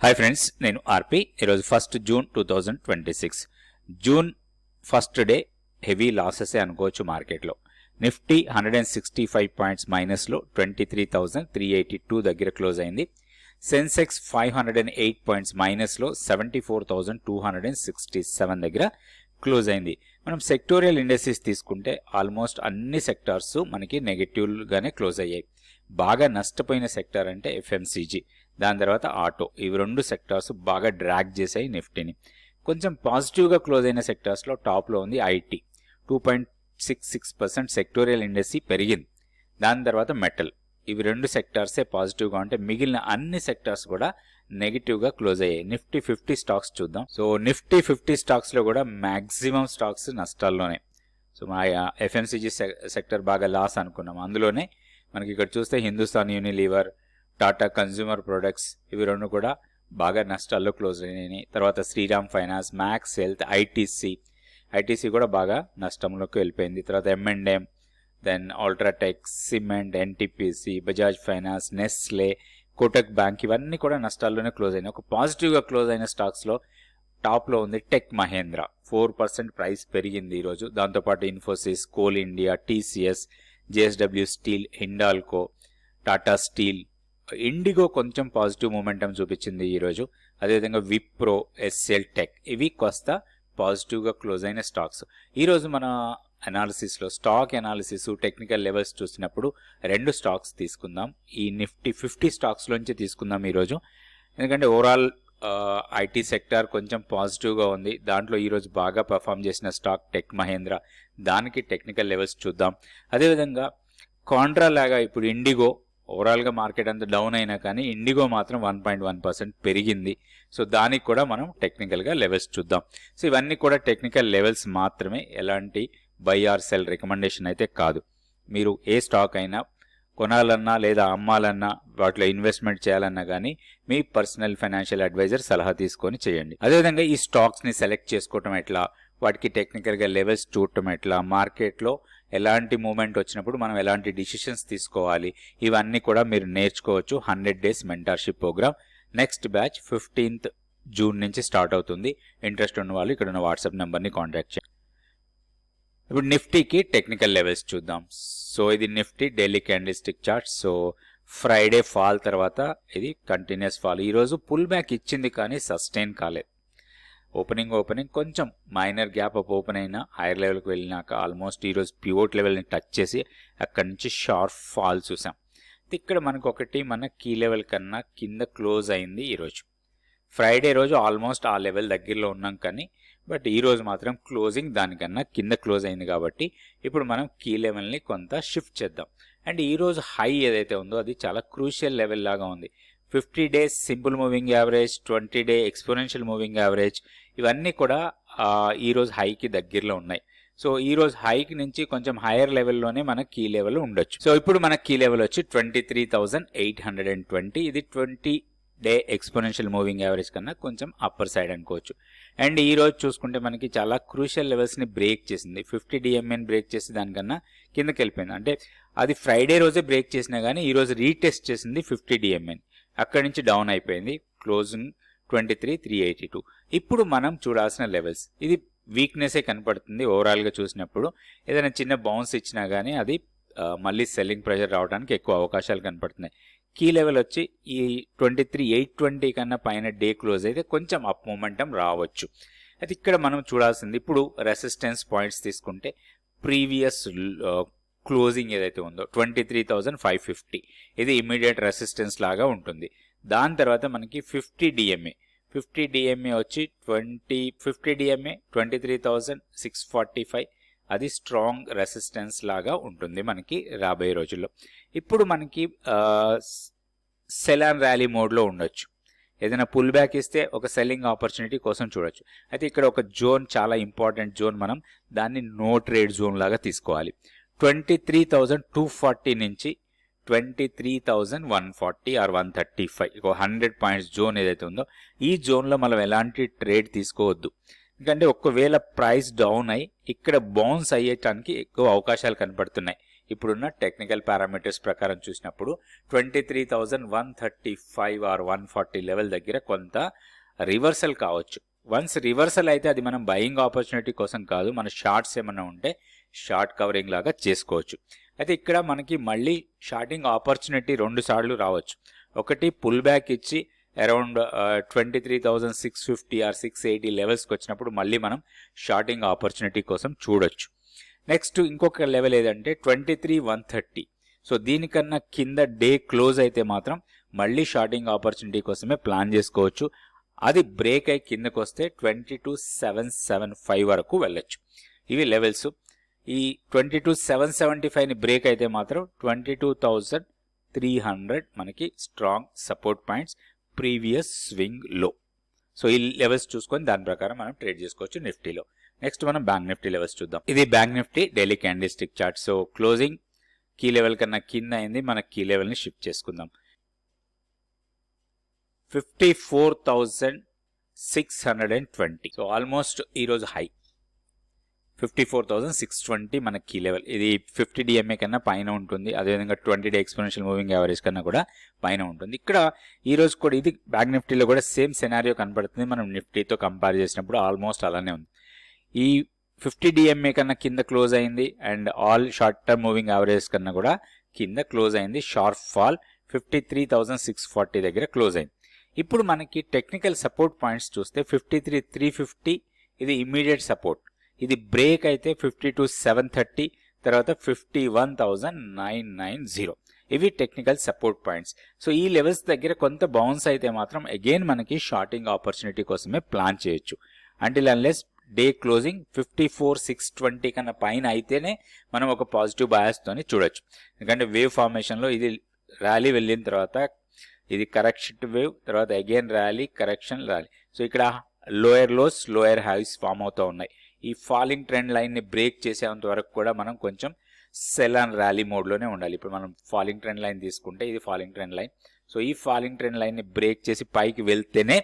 Hi friends, నేను ఆర్పి. ఈరోజు 1 June 2026. June first day heavy losses అనుకోవచ్చు మార్కెట్లో. నిఫ్టీ 165 పాయింట్స్ మైనస్లో 23,382 దగ్గర క్లోజ్ అయింది. సెన్సెక్స్ 508 పాయింట్స్ మైనస్లో 74,267 దగ్గర క్లోజ్ అయింది. మనం సెక్టోరియల్ ఇండస్ట్రీస్ తీసుకుంటే ఆల్మోస్ట్ అన్ని సెక్టార్స్ మనకి నెగటివ్గానే క్లోజ్ అయ్యాయి. బాగా నష్టపోయిన సెక్టార్ అంటే ఎఫ్ఎంసీజీ, దాని తర్వాత ఆటో. ఇవి రెండు సెక్టార్స్ బాగా డ్రాగ్ చేశాయి నిఫ్టీని. కొంచెం పాజిటివ్గా క్లోజ్ అయిన సెక్టార్స్లో టాప్లో ఉంది ఐటీ. 2.66% సెక్టోరియల్ ఇండస్ట్రీ పెరిగింది. దాని తర్వాత మెటల్. ఇవి రెండు సెక్టార్సే పాజిటివ్గా ఉంటే మిగిలిన అన్ని సెక్టార్స్ కూడా నెగిటివ్గా క్లోజ్ అయ్యాయి. నిఫ్టీ 50 స్టాక్స్ చూద్దాం. సో నిఫ్టీ 50 స్టాక్స్లో కూడా మ్యాక్సిమం స్టాక్స్ నష్టాల్లోనే. సో మా ఎఫ్ఎంసీజీ సెక్టర్ బాగా లాస్ అనుకున్నాం. అందులోనే మనకి ఇక్కడ చూస్తే Hindustan Unilever, Tata consumer products, ఇవి రెండు కూడా బాగా నష్టాల్లో క్లోజ్ అయినాయి. తర్వాత Shriram finance, Max Health, ITC కూడా బాగా నష్టంలోకి వెళ్ళిపోయింది. తర్వాత M&M, then UltraTech, cement, NTPC, Bajaj finance, Nestle, Kotak bank, ఇవన్నీ కూడా నష్టాల్లోనే క్లోజ్ అయినాయి. ఒక పాజిటివ్గా క్లోజ్ అయిన స్టాక్స్లో టాప్లో ఉంది టెక్ మహేంద్ర. 4% ప్రైస్ పెరిగింది ఈరోజు. దాంతోపాటు Infosys, coal India, TCS, JSW steel, Hindalco, Tata steel, IndiGo కొంచెం పాజిటివ్ మూమెంటం చూపించింది ఈరోజు. అదేవిధంగా విప్రో, ఎస్ఎల్ టెక్, ఇవి కొస్త పాజిటివ్గా క్లోజ్ అయిన స్టాక్స్. ఈరోజు మన అనాలిసిస్లో స్టాక్ అనాలిసిస్ టెక్నికల్ లెవెల్స్ చూసినప్పుడు రెండు స్టాక్స్ తీసుకుందాం. ఈ నిఫ్టీ 50 స్టాక్స్లోంచి తీసుకుందాం ఈరోజు. ఎందుకంటే ఓవరాల్ ఐటీ సెక్టార్ కొంచెం పాజిటివ్గా ఉంది. దాంట్లో ఈరోజు బాగా పర్ఫామ్ చేసిన స్టాక్ టెక్ మహేంద్ర. దానికి టెక్నికల్ లెవెల్స్ చూద్దాం. అదేవిధంగా కాంట్రా లాగా ఇప్పుడు ఇండిగో, ఓవరాల్గా మార్కెట్ అంతా డౌన్ అయినా కానీ ఇండిగో మాత్రం 1.1% పెరిగింది. సో దానికి కూడా మనం టెక్నికల్గా లెవెల్స్ చూద్దాం. సో ఇవన్నీ కూడా టెక్నికల్ లెవెల్స్ మాత్రమే, ఎలాంటి బై ఆర్ సెల్ రికమెండేషన్ అయితే కాదు. మీరు ఏ స్టాక్ అయినా కొనాలన్నా లేదా అమ్మాలన్నా, వాటిలో ఇన్వెస్ట్మెంట్ చేయాలన్నా కానీ మీ పర్సనల్ ఫైనాన్షియల్ అడ్వైజర్ సలహా తీసుకొని చేయండి. అదేవిధంగా ఈ స్టాక్స్ని సెలెక్ట్ చేసుకోవటం ఎట్లా, వాటికి టెక్నికల్గా లెవెల్స్ చూడటం ఎట్లా, మార్కెట్లో ఎలాంటి మూమెంట్ వచ్చినప్పుడు మనం ఎలాంటి డిసిషన్స్ తీసుకోవాలి, ఇవన్నీ కూడా మీరు నేర్చుకోవచ్చు. 100 days mentorship program next batch 15th June నుంచి స్టార్ట్ అవుతుంది. ఇంట్రెస్ట్ ఉన్న వాళ్ళు ఇక్కడ ఉన్న వాట్సాప్ నెంబర్ని కాంటాక్ట్ చేయండి. ఇప్పుడు నిఫ్టీకి టెక్నికల్ లెవెల్స్ చూద్దాం. సో ఇది Nifty daily candlestick chart. So Friday fall తర్వాత ఇది కంటిన్యూస్ ఫాల్. ఈరోజు పుల్ బ్యాక్ ఇచ్చింది కానీ సస్టైన్ కాలేదు. ఓపెనింగ్ కొంచెం మైనర్ గ్యాప్ అప్ ఓపెన్ అయినా హైయర్ లెవెల్కి వెళ్ళినాక ఆల్మోస్ట్ ఈరోజు పివోట్ లెవెల్ని టచ్ చేసి అక్కడి నుంచి షార్ప్ ఫాల్ చూసాం. ఇక్కడ మనకు ఒకటి మన కీ లెవెల్ కన్నా కింద క్లోజ్ అయింది ఈరోజు. ఫ్రైడే రోజు ఆల్మోస్ట్ ఆ లెవెల్ దగ్గరలో ఉన్నాం కానీ బట్ ఈరోజు మాత్రం క్లోజింగ్ దానికన్నా కింద క్లోజ్ అయింది. కాబట్టి ఇప్పుడు మనం కీ లెవెల్ని కొంత షిఫ్ట్ చేద్దాం. అండ్ ఈరోజు హై ఏదైతే ఉందో అది చాలా క్రూషియల్ లెవెల్ లాగా ఉంది. 50 days simple moving average, 20 day exponential moving average, ఇవన్నీ కూడా ఈరోజు హైకి దగ్గరలో ఉన్నాయి. సో ఈరోజు హైకి నుంచి కొంచెం హైయర్ లెవెల్లోనే మన కీ లెవెల్ ఉండొచ్చు. సో ఇప్పుడు మన కీ లెవెల్ వచ్చి 23,820. ఇది 20 డే ఎక్స్పోనెన్షియల్ మూవింగ్ యావరేజ్ కన్నా కొంచెం అప్పర్ సైడ్ అనుకోవచ్చు. అండ్ ఈ రోజు చూసుకుంటే మనకి చాలా క్రూషియల్ లెవెల్స్ని బ్రేక్ చేసింది. 50 DMAని బ్రేక్ చేసి దానికన్నా కిందకి వెళ్ళిపోయింది. అంటే అది ఫ్రైడే రోజే బ్రేక్ చేసినా కానీ ఈరోజు రీటెస్ట్ చేసింది 50 DMAని. అక్కడి నుంచి డౌన్ అయిపోయింది. క్లోజింగ్ 23,382. ఇప్పుడు మనం చూడాల్సిన లెవెల్స్, ఇది వీక్నెసే కనపడుతుంది ఓవరాల్గా చూసినప్పుడు. ఏదైనా చిన్న బౌన్స్ ఇచ్చినా కానీ అది మళ్ళీ సెల్లింగ్ ప్రెషర్ రావడానికి ఎక్కువ అవకాశాలు కనపడుతున్నాయి. కీ లెవెల్ వచ్చి ఈ 23,820 కన్నా పైన డే క్లోజ్ అయితే కొంచెం అప్ మూమెంటం రావచ్చు. అయితే ఇక్కడ మనం చూడాల్సింది ఇప్పుడు రెసిస్టెన్స్ పాయింట్స్ తీసుకుంటే ప్రీవియస్ క్లోజింగ్ ఏదైతే ఉందో 23,550, ఇది ఇమీడియట్ రెసిస్టెన్స్ లాగా ఉంటుంది. దాని తర్వాత మనకి 50 DMA వచ్చి 50 DMA 23,645, అది స్ట్రాంగ్ రెసిస్టెన్స్ లాగా ఉంటుంది మనకి రాబోయే రోజుల్లో. ఇప్పుడు మనకి సెల్ అండ్ ర్యాలీ మోడ్లో ఉండొచ్చు. ఏదైనా పుల్ బ్యాక్ ఇస్తే ఒక సెల్లింగ్ ఆపర్చునిటీ కోసం చూడొచ్చు. అయితే ఇక్కడ ఒక జోన్, చాలా ఇంపార్టెంట్ జోన్, మనం దాన్ని నో ట్రేడ్ జోన్ లాగా తీసుకోవాలి. 23,240 నుంచి 23,140 ఆర్ 135, 100 పాయింట్స్ జోన్ ఏదైతే ఉందో ఈ జోన్లో మనం ఎలాంటి ట్రేడ్ తీసుకోవద్దు. ఎందుకంటే ఒకవేళ ప్రైస్ డౌన్ అయ్యి ఇక్కడ బౌన్స్ అయ్యేటానికి ఎక్కువ అవకాశాలు కనపడుతున్నాయి. ఇప్పుడున్న టెక్నికల్ పారామీటర్స్ ప్రకారం చూసినప్పుడు 23,135 ఆర్ 140 లెవెల్ దగ్గర కొంత రివర్సల్ కావచ్చు. వన్స్ రివర్సల్ అయితే అది మనం బయింగ్ ఆపర్చునిటీ కోసం కాదు, మన షార్ట్స్ ఏమన్నా ఉంటే షార్ట్ కవరింగ్ లాగా చేసుకోవచ్చు. అయితే ఇక్కడ మనకి మళ్ళీ షార్టింగ్ ఆపర్చునిటీ 2 సార్లు రావచ్చు. ఒకటి పుల్ బ్యాక్ ఇచ్చి అరౌండ్ 23,650 ఆర్ 680 లెవెల్స్కి వచ్చినప్పుడు మళ్ళీ మనం షార్టింగ్ ఆపర్చునిటీ కోసం చూడొచ్చు. నెక్స్ట్ ఇంకొక లెవెల్ ఏదంటే 23,130. సో దీనికన్నా కింద డే క్లోజ్ అయితే మాత్రం మళ్ళీ షార్టింగ్ ఆపర్చునిటీ కోసమే ప్లాన్ చేసుకోవచ్చు. అది బ్రేక్ అయి కిందకు వస్తే 22,775 వరకు వెళ్ళొచ్చు. ఇవి లెవెల్స్. ఈ 22,775ని బ్రేక్ అయితే మాత్రం 22,300 మనకి strong support points, previous swing లో. సో ఈ లెవెల్స్ చూసుకొని దాని ప్రకారం మనం ట్రేడ్ చేసుకోవచ్చు నిఫ్టీలో. నెక్స్ట్ మనం బ్యాంక్ నిఫ్టీ లెవెల్స్ చూద్దాం. ఇది bank Nifty daily candlestick chart. So closing key level కన్నా కింద అయింది, మన కీ లెవెల్ని షిఫ్ట్ చేసుకుందాం. 54,620. సో ఆల్మోస్ట్ ఈరోజు హై 54,620 మన కీ లెవెల్. ఇది 50 DMA కన్నా పైన ఉంటుంది, అదేవిధంగా 20 డే ఎక్స్పోనెన్షియల్ మూవింగ్ యావరేజ్ కన్నా కూడా పైన ఉంటుంది. ఇక్కడ ఈ రోజు కూడా ఇది బ్యాంక్ నిఫ్టీలో కూడా సేమ్ సెనారియో కనపడుతుంది. మనం నిఫ్టీతో కంపేర్ చేసినప్పుడు ఆల్మోస్ట్ అలానే ఉంది. ఈ 50 DMA కన్నా కింద క్లోజ్ అయింది and all short term moving average కన్నా కూడా కింద క్లోజ్ అయింది. షార్ప్ ఫాల్ 53,640 దగ్గర క్లోజ్ అయింది. ఇప్పుడు మనకి టెక్నికల్ సపోర్ట్ పాయింట్స్ చూస్తే 53,350 ఇది ఇమ్మీడియట్ సపోర్ట్. ఇది బ్రేక్ అయితే 52,730, తర్వాత 51,990. ఇవి టెక్నికల్ సపోర్ట్ పాయింట్స్. సో ఈ లెవెల్స్ దగ్గర కొంత బౌన్స్ అయితే మాత్రం అగైన్ మనకి షార్టింగ్ ఆపర్చునిటీ కోసమే ప్లాన్ చేయొచ్చు. అంటిల్ అన్లెస్ డే క్లోజింగ్ 54,620 కన్నా పైన అయితేనే మనం ఒక పాజిటివ్ బయాస్ తోని చూడొచ్చు. ఎందుకంటే వేవ్ ఫార్మేషన్లో ఇది ర్యాలీ వెళ్ళిన తర్వాత ఇది కరెక్షన్ వేవ్, తర్వాత again rally, correction, rally. So ఇక్కడ lower lows, lower highs form అవుతూ ఉన్నాయి. ఈ ఫాలింగ్ ట్రెండ్ లైన్ని బ్రేక్ చేసేంత వరకు కూడా మనం కొంచెం సెల్ అండ్ ర్యాలీ మోడ్లోనే ఉండాలి. ఇప్పుడు మనం ఫాలింగ్ ట్రెండ్ లైన్ తీసుకుంటే ఇది ఫాలింగ్ ట్రెండ్ లైన్. సో ఈ ఫాలింగ్ ట్రెండ్ లైన్ని బ్రేక్ చేసి పైకి వెళ్తేనే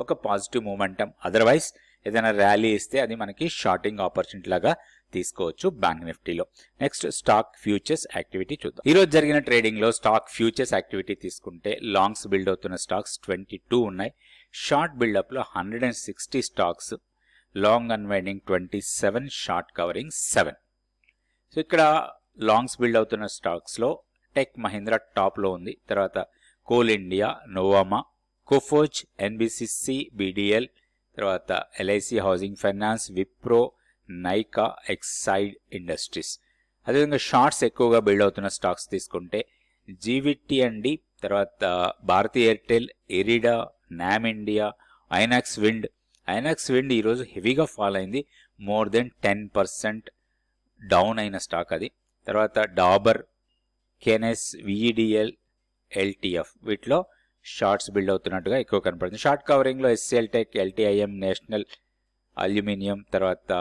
ఒక పాజిటివ్ మూమెంటం. అదర్వైజ్ ఏదైనా ర్యాలీ ఇస్తే అది మనకి షార్టింగ్ ఆపర్చునిటీ లాగా తీసుకోవచ్చు బ్యాంక్ నిఫ్టీలో. నెక్స్ట్ స్టాక్ ఫ్యూచర్స్ యాక్టివిటీ చూద్దాం. ఈరోజు జరిగిన ట్రేడింగ్ లో స్టాక్ ఫ్యూచర్స్ యాక్టివిటీ తీసుకుంటే లాంగ్స్ బిల్డ్ అవుతున్న స్టాక్స్ 22 ఉన్నాయి. షార్ట్ బిల్డప్ లో 160 stocks, long unwinding 27, short covering 7. So ఇక్కడ లాంగ్స్ బిల్డ్ అవుతున్న స్టాక్స్ లో టెక్ మహీంద్రా టాప్ లో ఉంది. తర్వాత Coal India, Nuvama, Coforge, NBCC, BDL, తర్వాత LIC Housing Finance, Wipro, Nykaa, Exide Industries. అదేవిధంగా షార్ట్స్ ఎక్కువగా బిల్డ్ అవుతున్న స్టాక్స్ తీసుకుంటే జీవిటిఎండి, తర్వాత Bharti Airtel, IREDA, NAM India, Inox Wind. Inox wind ఈరోజు హెవీగా ఫాల్ అయింది, మోర్ దెన్ 10% డౌన్ అయిన స్టాక్ అది. తర్వాత డాబర్, కెనెస్, విఈడిఎల్, ఎల్టీఎఫ్ వీటిలో షార్ట్స్ బిల్డ్ అవుతున్నట్టుగా ఎక్కువ కనపడుతుంది. షార్ట్ కవరింగ్లో HCL Tech, LTIM, National Aluminium, తర్వాత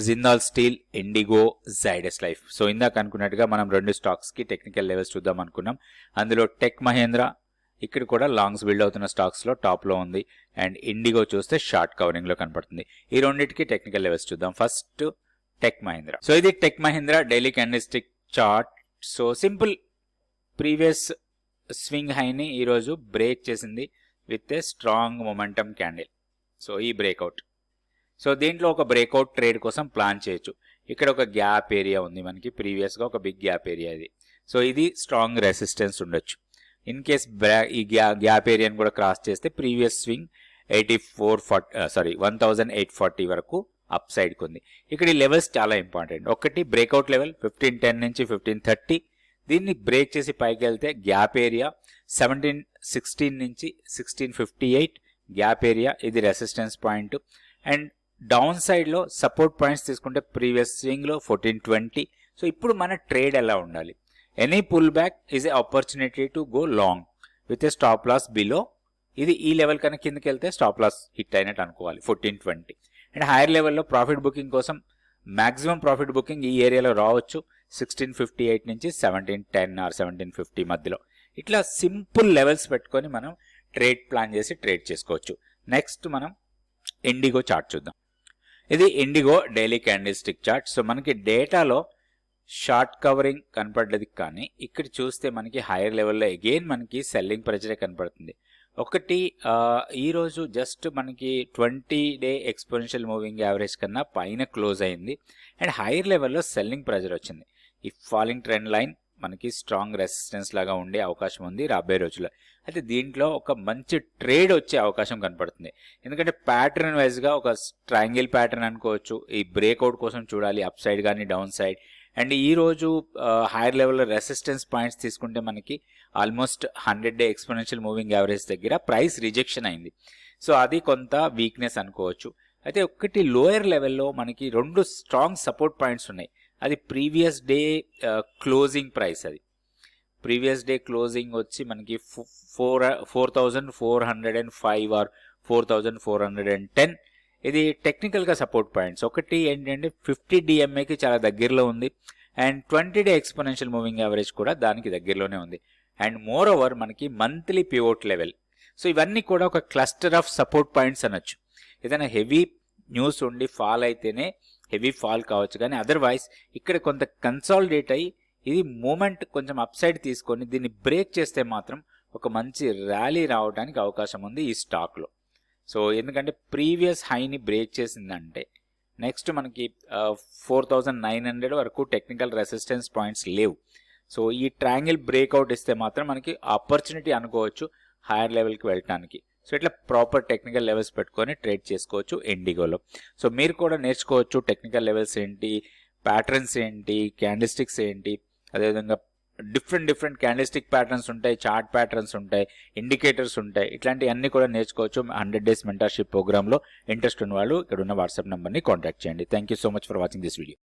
Jindal Steel, IndiGo, Zydus Life. So ఇందాక అనుకున్నట్టుగా మనం 2 స్టాక్స్కి టెక్నికల్ లెవెల్స్ చూద్దాం అనుకున్నాం. అందులో టెక్ మహేంద్ర ఇక్కడ కూడా లాంగ్స్ బిల్డ్ అవుతున్న స్టాక్స్లో టాప్లో ఉంది అండ్ ఇండిగో చూస్తే షార్ట్ కవరింగ్లో కనపడుతుంది. ఈ రెండింటికి టెక్నికల్ లెవెల్స్ చూద్దాం. First Tech Mahindra. సో ఇది Tech Mahindra daily candlestick chart. So simple previous swing హైని ఈరోజు బ్రేక్ చేసింది with a strong momentum candle. So ఈ బ్రేక్అవుట్. సో దీంట్లో ఒక బ్రేక్అవుట్ ట్రేడ్ కోసం ప్లాన్ చేయొచ్చు. ఇక్కడ ఒక గ్యాప్ ఏరియా ఉంది మనకి, ప్రీవియస్గా ఒక బిగ్ గ్యాప్ ఏరియా ఇది. సో ఇది స్ట్రాంగ్ రెసిస్టెన్స్ ఉండొచ్చు. ఇన్ కేస్ ఈ గ్యాప్ ఏరియాని కూడా క్రాస్ చేస్తే ప్రీవియస్ స్వింగ్ 1,840 వరకు అప్ సైడ్కి ఉంది. ఇక్కడ ఈ లెవెల్స్ చాలా ఇంపార్టెంట్. ఒకటి బ్రేక్అవుట్ లెవెల్ 1510 నుంచి 1530, దీన్ని బ్రేక్ చేసి పైకి వెళ్తే గ్యాప్ ఏరియా 1716 నుంచి 1658 గ్యాప్ ఏరియా, ఇది రెసిస్టెన్స్ పాయింట్. అండ్ డౌన్ సైడ్లో సపోర్ట్ పాయింట్స్ తీసుకుంటే ప్రీవియస్ స్వింగ్లో 1420. సో ఇప్పుడు మన ట్రేడ్ ఎలా ఉండాలి? Any pull back is a opportunity to go long with a stop loss below. ఇది ఈ లెవెల్ కన్నా కిందకి వెళ్తే స్టాప్ లాస్ హిట్ అయినట్టు అనుకోవాలి 1420. అండ్ హైయర్ లెవెల్లో ప్రాఫిట్ బుకింగ్ కోసం మాక్సిమం ప్రాఫిట్ బుకింగ్ ఈ ఏరియాలో రావచ్చు 1658 నుంచి 1710 ఆర్ 1750 మధ్యలో. ఇట్లా సింపుల్ లెవెల్స్ పెట్టుకొని మనం ట్రేడ్ ప్లాన్ చేసి ట్రేడ్ చేసుకోవచ్చు. నెక్స్ట్ మనం ఇండిగో చార్ట్ చూద్దాం. ఇది IndiGo daily candlestick chart. So మనకి డేటాలో షార్ట్ కవరింగ్ కనపడ్డది, కానీ ఇక్కడ చూస్తే మనకి హైయర్ లెవెల్లో అగైన్ మనకి సెల్లింగ్ ప్రెజరే కనపడుతుంది. ఒకటి ఈరోజు జస్ట్ మనకి 20-day ఎక్స్పోనెన్షియల్ మూవింగ్ యావరేజ్ కన్నా పైన క్లోజ్ అయింది అండ్ హైయర్ లెవెల్లో సెల్లింగ్ ప్రెజర్ వచ్చింది. ఈ ఫాలింగ్ ట్రెండ్ లైన్ మనకి స్ట్రాంగ్ రెసిస్టెన్స్ లాగా ఉండే అవకాశం ఉంది రాబోయే రోజుల్లో. అయితే దీంట్లో ఒక మంచి ట్రేడ్ వచ్చే అవకాశం కనపడుతుంది, ఎందుకంటే ప్యాటర్న్ వైజ్గా ఒక ట్రయాంగిల్ ప్యాటర్న్ అనుకోవచ్చు. ఈ బ్రేక్అవుట్ కోసం చూడాలి, అప్ సైడ్ కానీ డౌన్ సైడ్. అండ్ ఈరోజు హైయర్ లెవెల్లో రెసిస్టెన్స్ పాయింట్స్ తీసుకుంటే మనకి almost 100-day exponential moving average దగ్గర ప్రైస్ రిజెక్షన్ అయింది. సో అది కొంత వీక్నెస్ అనుకోవచ్చు. అయితే ఒకటి లోయర్ లెవెల్లో మనకి 2 స్ట్రాంగ్ సపోర్ట్ పాయింట్స్ ఉన్నాయి. అది ప్రీవియస్ డే క్లోజింగ్ ప్రైస్. అది ప్రీవియస్ డే క్లోజింగ్ వచ్చి మనకి 4,405 ఆర్ 4,410. ఇది టెక్నికల్గా సపోర్ట్ పాయింట్స్. ఒకటి ఏంటంటే 50 DMAకి చాలా దగ్గరలో ఉంది and 20-day exponential moving average కూడా దానికి దగ్గరలోనే ఉంది. అండ్ మోర్ ఓవర్ మనకి మంత్లీ పివోట్ లెవెల్. సో ఇవన్నీ కూడా ఒక క్లస్టర్ ఆఫ్ సపోర్ట్ పాయింట్స్ అనొచ్చు. ఏదైనా హెవీ న్యూస్ ఉండి ఫాల్ అయితేనే హెవీ ఫాల్ కావచ్చు, కానీ అదర్వైజ్ ఇక్కడ కొంత కన్సాలిడేట్ అయ్యి ఇది మూమెంట్ కొంచెం అప్ సైడ్ తీసుకొని దీన్ని బ్రేక్ చేస్తే మాత్రం ఒక మంచి ర్యాలీ రావడానికి అవకాశం ఉంది ఈ స్టాక్లో. సో ఎందుకంటే ప్రీవియస్ హైని బ్రేక్ చేసిందంటే నెక్స్ట్ మనకి 4,900 వరకు టెక్నికల్ రెసిస్టెన్స్ పాయింట్స్ లేవు. సో ఈ ట్రయాంగిల్ బ్రేక్అవుట్ ఇస్తే మాత్రం మనకి ఆపర్చునిటీ అనుకోవచ్చు హైయర్ లెవెల్కి వెళ్ళటానికి. సో ఇట్లా ప్రాపర్ టెక్నికల్ లెవెల్స్ పెట్టుకొని ట్రేడ్ చేసుకోవచ్చు ఇండిగోలో. సో మీరు కూడా నేర్చుకోవచ్చు టెక్నికల్ లెవెల్స్ ఏంటి, ప్యాటర్న్స్ ఏంటి, క్యాండిల్స్టిక్స్ ఏంటి, అదేవిధంగా డిఫరెంట్ క్యాండిల్స్టిక్ ప్యాటర్న్స్ ఉంటాయి, చార్ట్ ప్యాటర్న్స్ ఉంటాయి, ఇండికేటర్స్ ఉంటాయి. ఇట్లాంటివన్నీ కూడా నేర్చుకోవచ్చు 100 days మెంటర్షిప్ ప్రోగ్రామ్లో. ఇంట్రెస్ట్ ఉన్న వాళ్ళు ఇక్కడ ఉన్న వాట్సాప్ నెంబర్ని కాంటాక్ట్ చేయండి. Thank you so much for watching this video.